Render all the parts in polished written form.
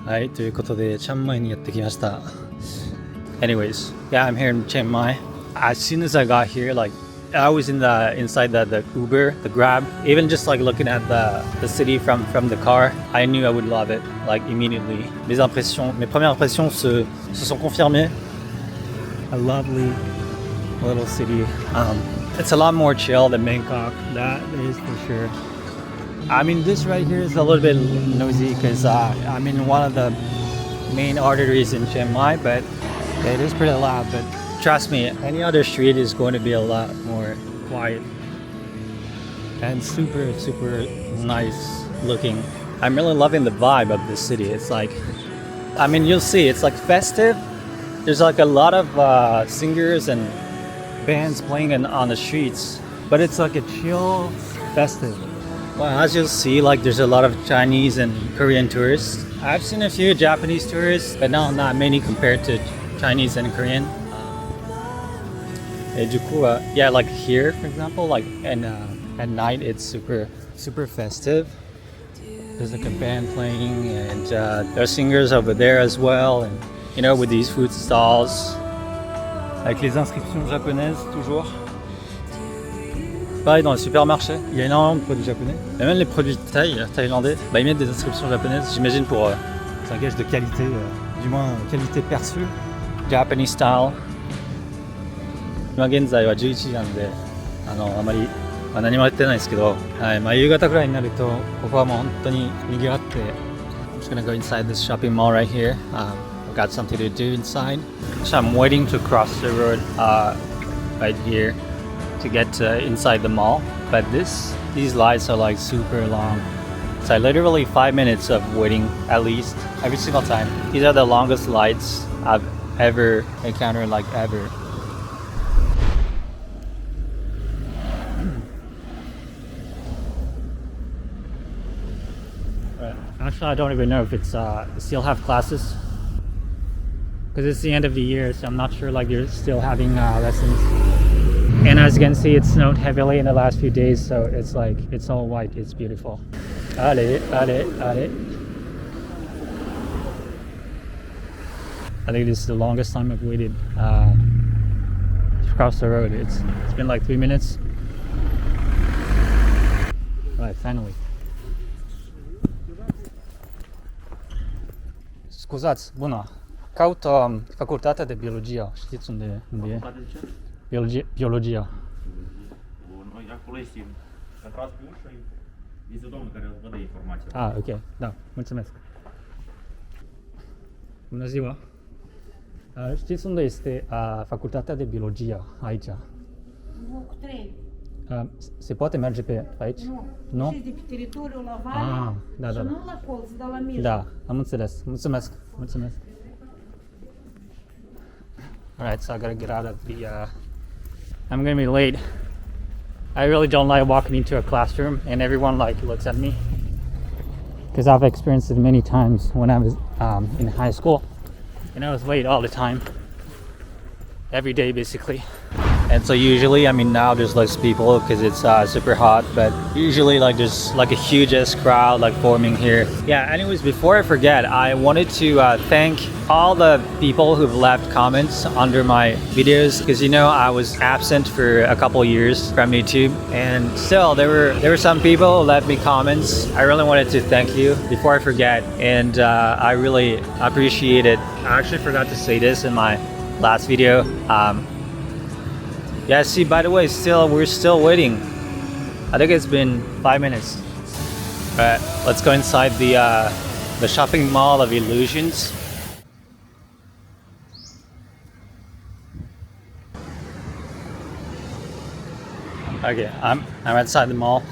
はい、ということで、チャンマイにやってきました。Anyways, yeah, I'm here in Chiang Mai. As soon as I got here, like, I was inside the Uber, the Grab. Even just like looking at the city from the car, I knew I would love it, like, immediately. Mes premières impressions se sont confirmées. A lovely little city. It's a lot more chill than Bangkok, that is for sure. I mean, this right here is a little bit noisy because I'm in one of the main arteries in Chiang Mai, but it is pretty loud. But trust me, any other street is going to be a lot more quiet and super, super nice looking. I'm really loving the vibe of this city. It's like, I mean, you'll see, it's like festive. There's like a lot of singers and bands playing on the streets, but it's like a chill festive. Well, as you'll see, like, there's a lot of Chinese and Korean tourists. I've seen a few Japanese tourists, but not many compared to Chinese and Korean. Et du coup, yeah, like here, for example, like, and at night it's super, super festive. There's like a band playing, and there are singers over there as well, and you know, with these food stalls, avec les inscriptions japonaises toujours. Pareil dans les supermarchés, il y a énormément de produits japonais. Et même les produits thaïlandais, bah, ils mettent des inscriptions japonaises, j'imagine pour c'est un gage de qualité, du moins qualité perçue. Japanese style. 今現在は11時なんで、あまり、何もやってないんですけど、はい、夕方くらいになると、ここはもう本当に賑わって、I'm just gonna go inside this shopping mall right here. I've got something to do inside. So I'm waiting to cross the road right here to get inside the mall. But these lights are like super long. So literally 5 minutes of waiting at least every single time. These are the longest lights I've ever encountered, like ever. Actually, I don't even know if it's still have classes because it's the end of the year, so I'm not sure like you're still having lessons. And as you can see, it snowed heavily in the last few days, so it's like it's all white. It's beautiful. Allez. I think this is the longest time I've waited to cross the road. It's been like 3 minutes. Right, finally. Scuzați, bună. Caut facultatea de biologie. Știți unde e? Biologia. Noi acolo este intrat pe ușă, este domnul care vă dă informația. Ah, ok. Da, mulțumesc. Bună ziua. Știți unde este facultatea de biologie aici? Bloc 3. Se poate merge pe aici? Nu? Și de pe teritoriul la vale și nu la colț, dar la mijloc. Da, am înțeles. Mulțumesc. Alright, so I gotta get out of the I'm gonna be late. I really don't like walking into a classroom and everyone like looks at me because I've experienced it many times when I was in high school and I was late all the time, every day basically. And so usually, I mean, now there's less people because it's super hot, but usually like there's like a huge ass crowd like forming here. Yeah, anyways, before I forget, I wanted to thank all the people who've left comments under my videos because, you know, I was absent for a couple years from YouTube, and still there were some people who left me comments. I really wanted to thank you before I forget, and I really appreciate it. I actually forgot to say this in my last video. Yeah, see, by the way, we're still waiting. I think it's been 5 minutes. Alright, let's go inside the shopping mall of illusions. Okay, I'm outside the mall.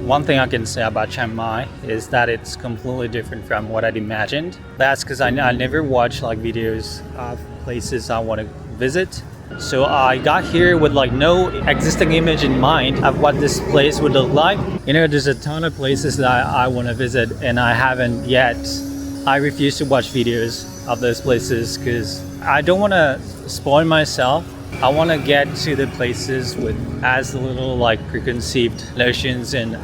One thing I can say about Chiang Mai is that it's completely different from what I'd imagined. That's because I never watch like videos of places I want to visit. So I got here with like no existing image in mind of what this place would look like. You know, there's a ton of places that I want to visit and I haven't yet. I refuse to watch videos of those places because I don't want to spoil myself I want to get to the places with as little like preconceived notions and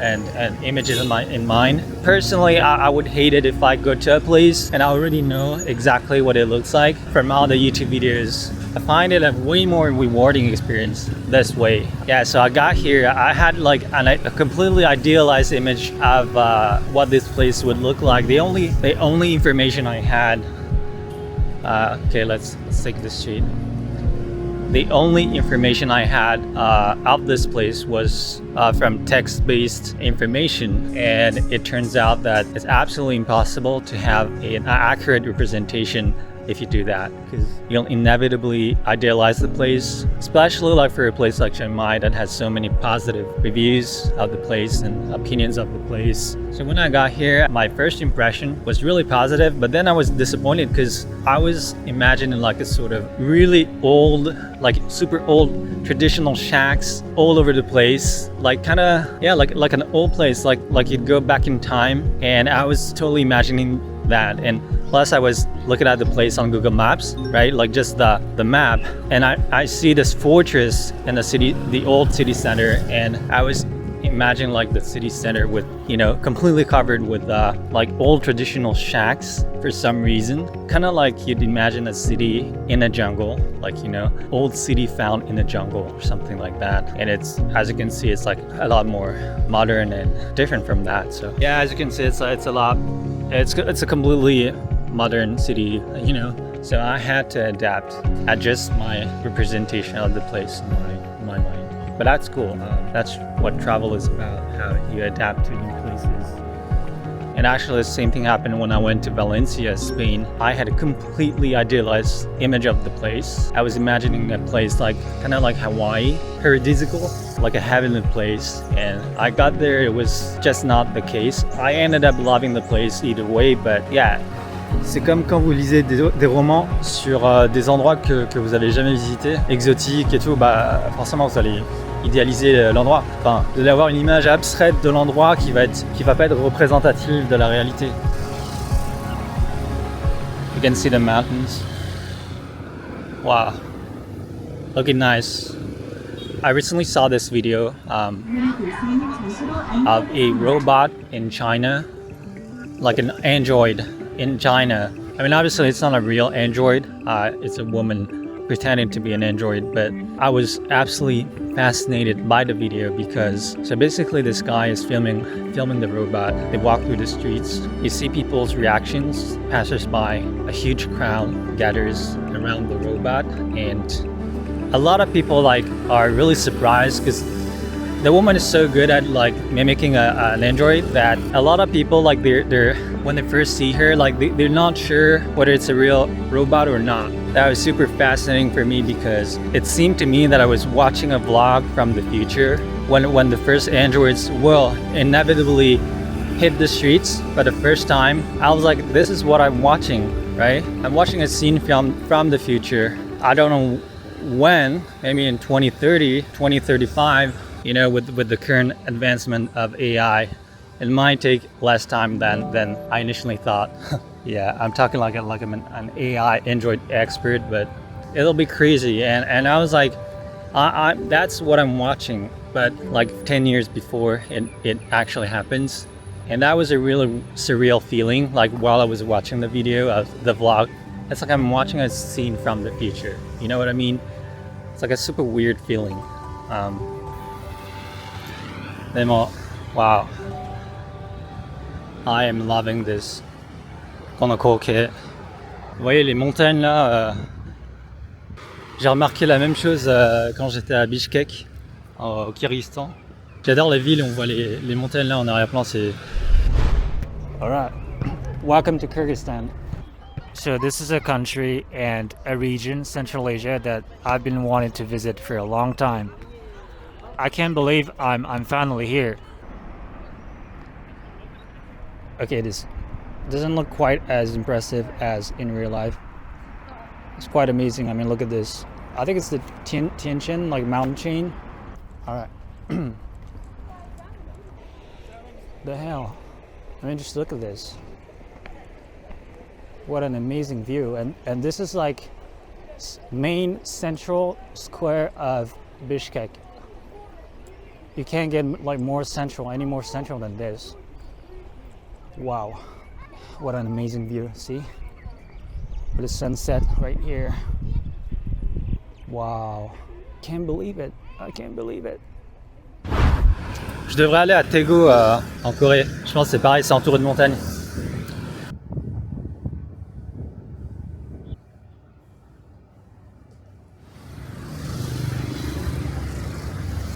images in mind. Personally, I would hate it if I go to a place and I already know exactly what it looks like from all the YouTube videos. I find it a way more rewarding experience this way. Yeah, so I got here, I had like a completely idealized image of what this place would look like. The only information I had, okay, let's take this street. The only information I had of this place was from text-based information, and it turns out that it's absolutely impossible to have an accurate representation if you do that, because you'll inevitably idealize the place, especially like for a place like Chiang Mai that has so many positive reviews of the place and opinions of the place. So when I got here, my first impression was really positive, but then I was disappointed because I was imagining like a sort of really old, like super old traditional shacks all over the place, like kind of, yeah, like an old place, like you'd go back in time, and I was totally imagining that. And plus I was looking at the place on Google Maps, right? Like just the map, and I see this fortress in the city, the old city center, and I was imagining like the city center with, you know, completely covered with like old traditional shacks for some reason, kind of like you'd imagine a city in a jungle, like, you know, old city found in a jungle or something like that. And it's, as you can see, it's like a lot more modern and different from that. So yeah, as you can see, it's a completely modern city, you know, so I had to adjust my representation of the place in my mind. But that's cool. That's what travel is about, how you adapt to new places. And actually the same thing happened when I went to Valencia, Spain. I had a completely idealized image of the place. I was imagining a place like kind of like Hawaii, paradisical, like a heavenly place. And I got there, it was just not the case. I ended up loving the place either way, but yeah. C'est comme quand vous lisez des romans sur des endroits que vous avez jamais visités, exotiques et tout, bah forcément vous allez idéaliser l'endroit. Enfin, vous allez avoir une image abstraite de l'endroit qui va pas être représentative de la réalité. You can see the mountains. Wow, looking nice. I recently saw this video of a robot in China, like an android in China. I mean, obviously it's not a real android, it's a woman pretending to be an android, but I was absolutely fascinated by the video because, so basically this guy is filming the robot. They walk through the streets, you see people's reactions, passers-by, a huge crowd gathers around the robot, and a lot of people like are really surprised because the woman is so good at like mimicking an android that a lot of people like they're when they first see her, like they're not sure whether it's a real robot or not. That was super fascinating for me because it seemed to me that I was watching a vlog from the future when the first androids will inevitably hit the streets for the first time. I was like, this is what I'm watching, right? I'm watching a scene from the future. I don't know when, maybe in 2030, 2035, you know, with the current advancement of AI, it might take less time than I initially thought. Yeah, I'm talking like I'm an AI Android expert, but it'll be crazy. And I was like, that's what I'm watching, but like 10 years before it actually happens. And that was a really surreal feeling, like while I was watching the video of the vlog. It's like I'm watching a scene from the future. You know what I mean? It's like a super weird feeling. Wow. I am loving this. Vous voyez les montagnes là, j'ai remarqué la même chose quand j'étais à Bishkek, au Kyrgyzstan. J'adore les villes, on voit les montagnes là en arrière-plan, c'est... Alright, welcome to Kyrgyzstan. So this is a country and a region, Central Asia, that I've been wanting to visit for a long time. I can't believe I'm finally here. Okay, this doesn't look quite as impressive as in real life. It's quite amazing. I mean, look at this. I think it's the Tian Shan, like mountain chain. All right. The hell? I mean, just look at this. What an amazing view. And this is like main central square of Bishkek. You can't get like any more central than this. Wow, what an amazing view. See, with the sunset right here. Wow, can't believe it. I can't believe it. Je devrais aller à Daegu en Corée. Je pense que c'est pareil, c'est entouré de montagnes.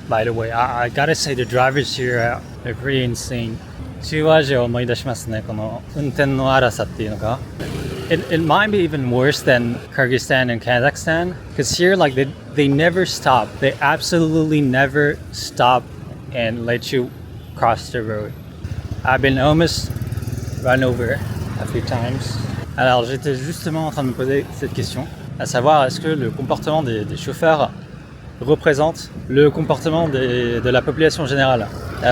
By the way, I gotta say the drivers here are pretty insane. 中央アジアを思い出しますね、この運転の荒さっていうのが。It might be even worse than Kyrgyzstan and Kazakhstan, because here like they never stop. They absolutely never stop and let you cross the road. I've been almost run over a few times. Alors j'étais justement en train de me poser cette question, à savoir est-ce que le comportement des chauffeurs représente le comportement de la population générale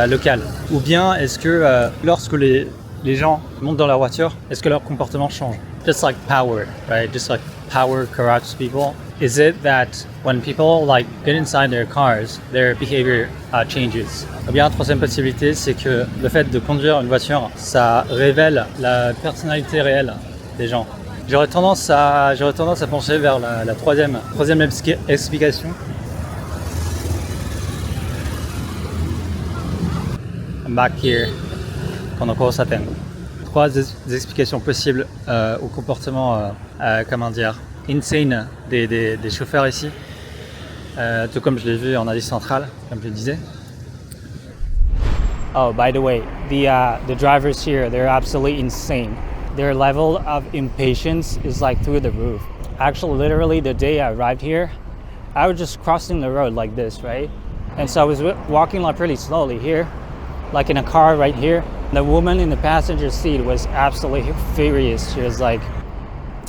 locale, ou bien est-ce que lorsque les gens montent dans leur voiture, est-ce que leur comportement change? Just like power, right? Just like power corrupts people. Is it that when people like get inside their cars, their behavior changes? Ou bien, troisième possibilité, c'est que le fait de conduire une voiture, ça révèle la personnalité réelle des gens. J'aurais tendance à pencher vers la troisième explication. I'm back here. この交差点。Trois explications possibles au comportement, comment dire, insane des chauffeurs ici, tout comme je l'ai vu en Asie centrale, comme je le disais. Oh, by the way, the drivers here, they're absolutely insane. Their level of impatience is like through the roof. Actually, literally the day I arrived here, I was just crossing the road like this, right? And so I was walking like pretty slowly here, like in a car right here. The woman in the passenger seat was absolutely furious. She was like,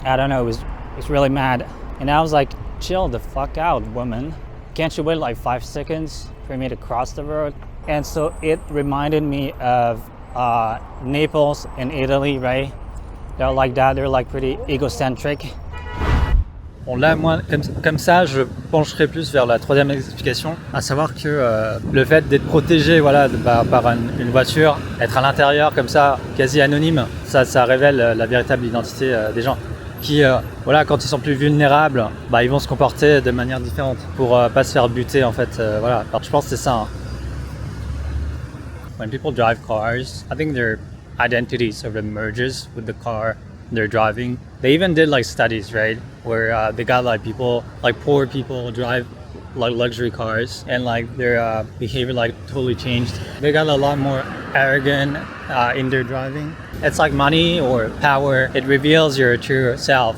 I don't know, was really mad. And I was like, chill the fuck out, woman. Can't you wait like 5 seconds for me to cross the road? And so it reminded me of Naples and Italy, right? They're like that, they're like pretty egocentric. Bon là, moi, comme ça, je pencherai plus vers la troisième explication, à savoir que le fait d'être protégé voilà, par une voiture, être à l'intérieur comme ça, quasi anonyme, ça révèle la véritable identité des gens. Qui, voilà, quand ils sont plus vulnérables, ils vont se comporter de manière différente pour pas se faire buter en fait. Voilà. Alors, je pense que c'est ça. Hein. When people drive cars, I think their identity sort of merges with the car they're driving. They even did like studies, right, where they got like people, like poor people drive like luxury cars, and like their behavior like totally changed. They got a lot more arrogant in their driving. It's like money or power. It reveals your true self.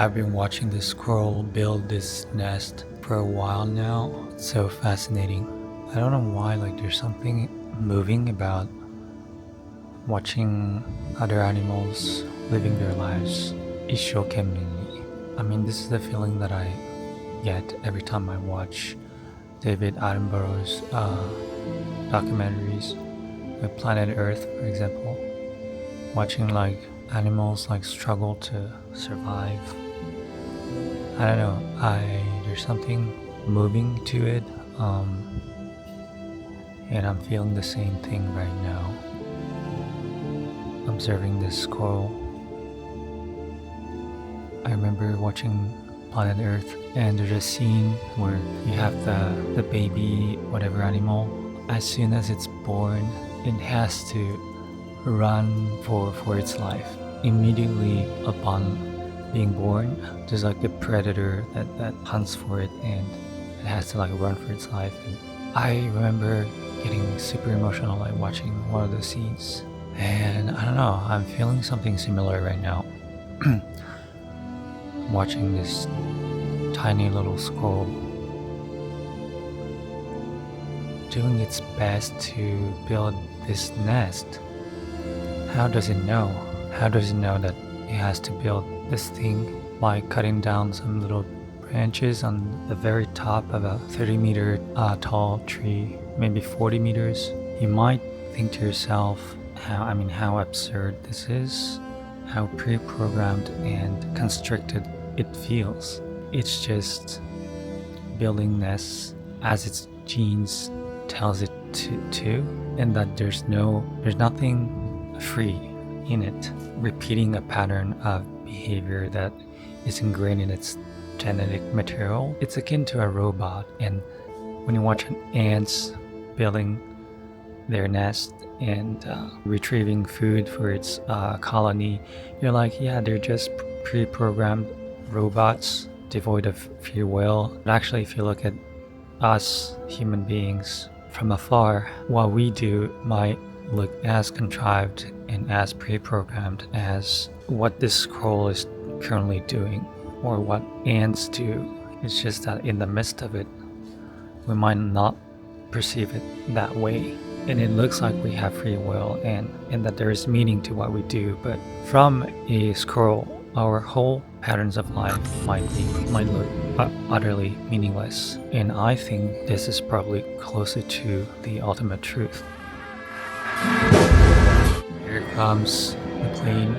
I've been watching this squirrel build this nest for a while now. It's so fascinating. I don't know why, like there's something moving about watching other animals living their lives. Ishokenmei. I mean, this is the feeling that I get every time I watch David Attenborough's documentaries, like Planet Earth, for example. Watching like animals like struggle to survive. I don't know. There's something moving to it, and I'm feeling the same thing right now. Observing this squirrel. I remember watching Planet Earth, and there's a scene where you have the baby, whatever animal. As soon as it's born, it has to run for its life. Immediately upon being born, there's like a predator that hunts for it, and it has to like run for its life. And I remember getting super emotional like watching one of those scenes. And I don't know, I'm feeling something similar right now. Watching this tiny little squirrel doing its best to build this nest. How does it know? How does it know that it has to build this thing by cutting down some little branches on the very top of a 30-meter tall tree, maybe 40 meters? You might think to yourself, how absurd this is, how pre-programmed and constricted it feels. It's just building nests as its genes tells it to, and that there's nothing free in it, repeating a pattern of behavior that is ingrained in its genetic material. It's akin to a robot, and when you watch ants building their nest and retrieving food for its colony, you're like, yeah, they're just pre-programmed robots devoid of free will. But actually, if you look at us human beings from afar, what we do might look as contrived and as pre-programmed as what this scroll is currently doing, or what ants do. It's just that in the midst of it, we might not perceive it that way, and it looks like we have free will and that there is meaning to what we do. But from a scroll, our whole patterns of life might look utterly meaningless, and I think this is probably closer to the ultimate truth. Here comes the plane.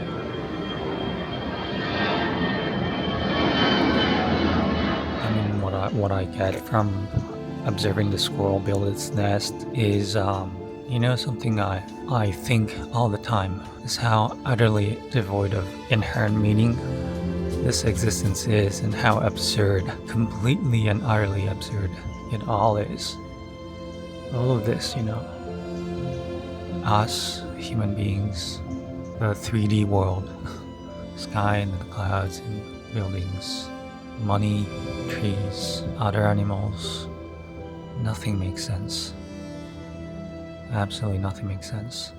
I mean, what I get from observing the squirrel build its nest is, something I think all the time is how utterly devoid of inherent meaning this existence is, and how absurd, completely and utterly absurd it all is. All of this, us, human beings, the 3D world, sky and the clouds and buildings, money, trees, other animals, nothing makes sense. Absolutely nothing makes sense.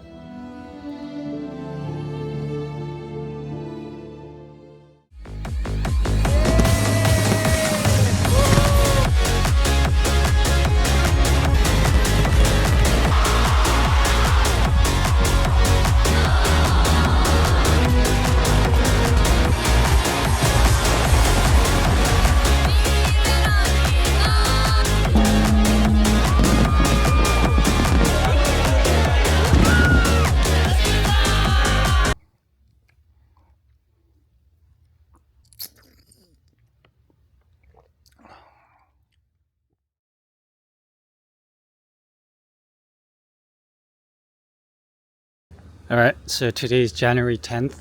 Alright, so today is January 10th.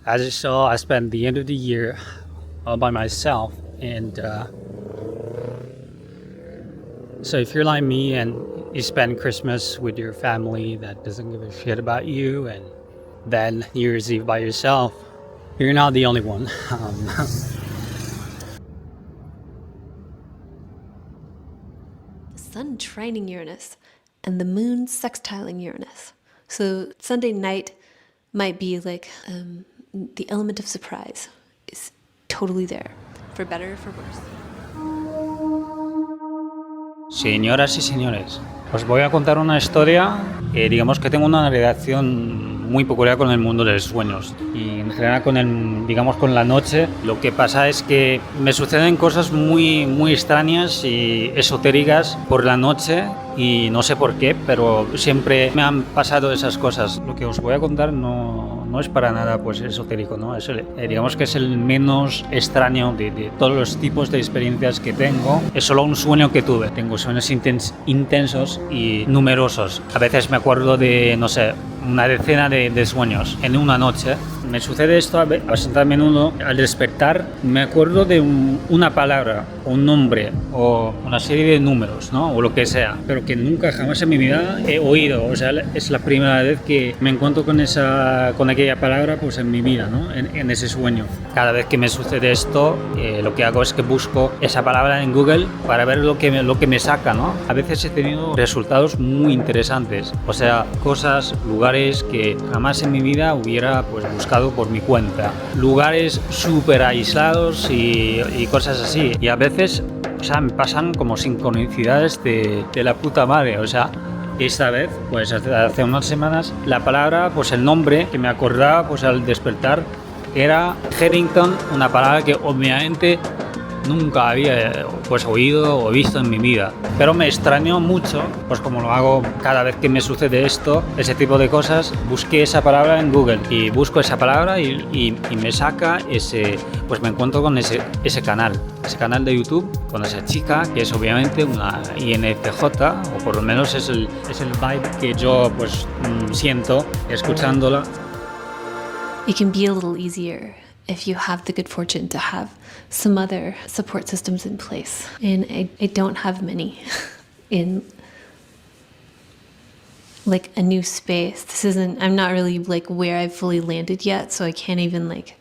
As you saw, I spent the end of the year all by myself, and so if you're like me and you spend Christmas with your family that doesn't give a shit about you, and then New Year's Eve by yourself, you're not the only one. The sun trining Uranus and the moon sextiling Uranus. So Sunday night might be like the element of surprise is totally there, for better or for worse. Señoras y señores, os voy a contar una historia. Digamos que tengo una relación muy peculiar con el mundo de los sueños y en general con la noche. Lo que pasa es que me suceden cosas muy extrañas y esotéricas por la noche, y no sé por qué, pero siempre me han pasado esas cosas. Lo que os voy a contar no es para nada pues esotérico, ¿no? Digamos que es el menos extraño de todos los tipos de experiencias que tengo. Es solo un sueño que tuve. Tengo sueños intensos y numerosos. A veces me acuerdo de, no sé, una decena de sueños en una noche. Me sucede esto bastante a menudo. Al despertar me acuerdo de una palabra, un nombre o una serie de números, ¿no? O lo que sea, pero que nunca jamás en mi vida he oído. O sea, es la primera vez que me encuentro con aquella palabra pues en mi vida, ¿no? En ese sueño. Cada vez que me sucede esto, lo que hago es que busco esa palabra en Google para ver lo que me saca, ¿no? A veces he tenido resultados muy interesantes. O sea, cosas, lugares que jamás en mi vida hubiera pues buscado por mi cuenta. Lugares súper aislados y cosas así. Y a veces O sea, me pasan como sincronicidades de la puta madre. O sea, esta vez, pues hace unas semanas, la palabra, pues el nombre que me acordaba pues al despertar era Harrington, una palabra que obviamente nunca había pues oído o visto en mi vida, pero me extrañó mucho, pues como lo hago cada vez que me sucede esto, ese tipo de cosas, busqué esa palabra en Google y busco esa palabra y me saca pues me encuentro con ese canal de YouTube, con esa chica que es obviamente una INFJ, o por lo menos es el vibe que yo pues siento escuchándola. It can be a little easier if you have the good fortune to have some other support systems in place. And I don't have many in like a new space. I'm not really like where I've fully landed yet, so I can't even like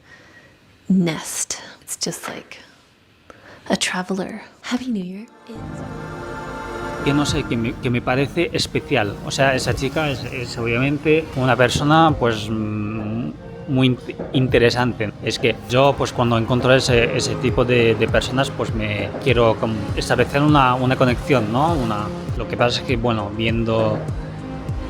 nest. It's just like a traveler. Happy New Year. Que no sé, que me parece especial. O sea, esa chica es obviamente una persona pues muy interesante. Es que yo pues cuando encuentro ese tipo de personas pues me quiero como establecer una conexión, ¿no? Lo que pasa es que bueno,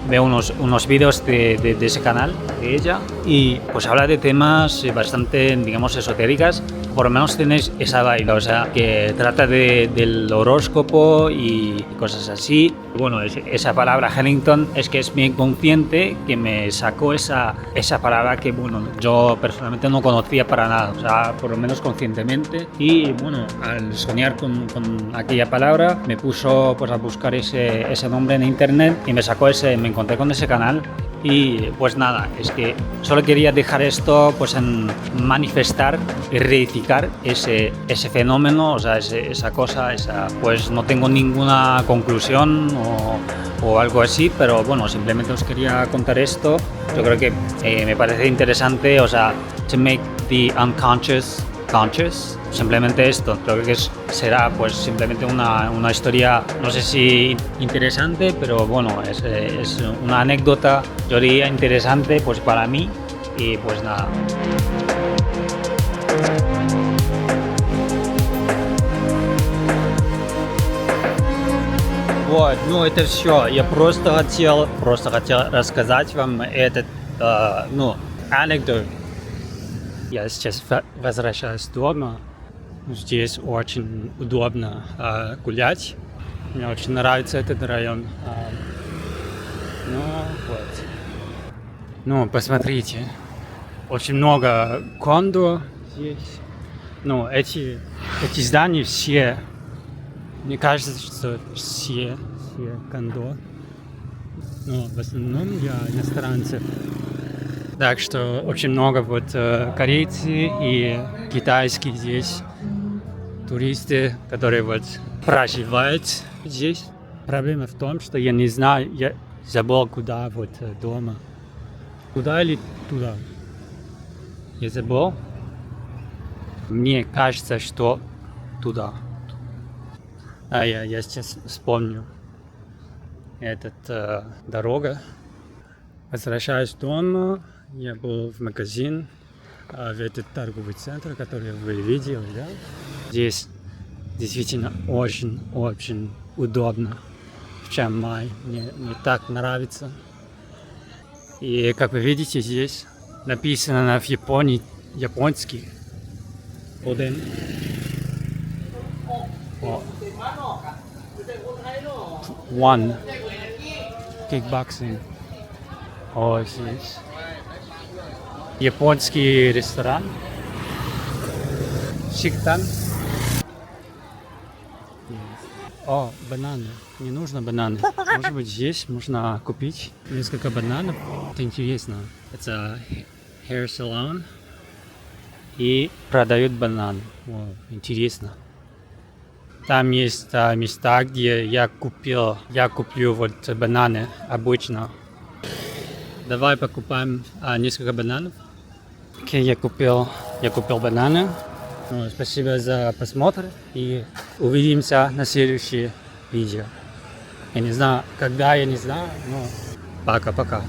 veo unos vídeos de ese canal, de ella, y pues habla de temas bastante, digamos, esotéricas. Por lo menos tenéis esa vibe, o sea, que trata del horóscopo y cosas así. Bueno, esa palabra Harrington es que es mi inconsciente que me sacó esa palabra que, bueno, yo personalmente no conocía para nada, o sea, por lo menos conscientemente. Y bueno, al soñar con aquella palabra, me puso pues a buscar ese nombre en internet y me encontré con ese canal. Y pues nada, es que solo quería dejar esto pues en manifestar y reificar ese fenómeno, o sea, esa cosa, pues no tengo ninguna conclusión o algo así, pero bueno, simplemente os quería contar esto. Yo creo que me parece interesante, o sea, to make the unconscious conscious, simplemente esto. Creo que será pues simplemente una historia, no sé si interesante, pero bueno, es una anécdota, yo diría interesante pues para mí, y pues nada. Вот, ну это все. Я просто хотел рассказать вам этот, анекдот. Я сейчас возвращаюсь дома. Здесь очень удобно гулять. Мне очень нравится этот район. Ну, посмотрите. Очень много кондо здесь. Ну, эти здания все, мне кажется, что все кондо. Но в основном я иностранцев. Так что очень много вот корейцы и китайские здесь туристы, которые вот проживают здесь. Проблема в том, что я не знаю, я забыл куда вот дома. Куда или туда? Я забыл. Мне кажется, что туда. Я сейчас вспомню. Дорога. Возвращаюсь дома. Я был в магазин, в этот торговый центр, который вы видели, да? Здесь действительно очень удобно в Chiang Mai. Мне так нравится. И как вы видите, здесь написано на японский. Один. One. Kickboxing. Здесь. Японский ресторан. Шиктан. Бананы. Не нужно бананы. Может быть, здесь можно купить несколько бананов. Это интересно. Это hair salon. И продают бананы. Интересно. Там есть места, где я куплю вот бананы обычно. Давай покупаем несколько бананов. Окей, я купил бананы. Спасибо за просмотр и увидимся на следующее видео. Я не знаю, когда, но пока-пока.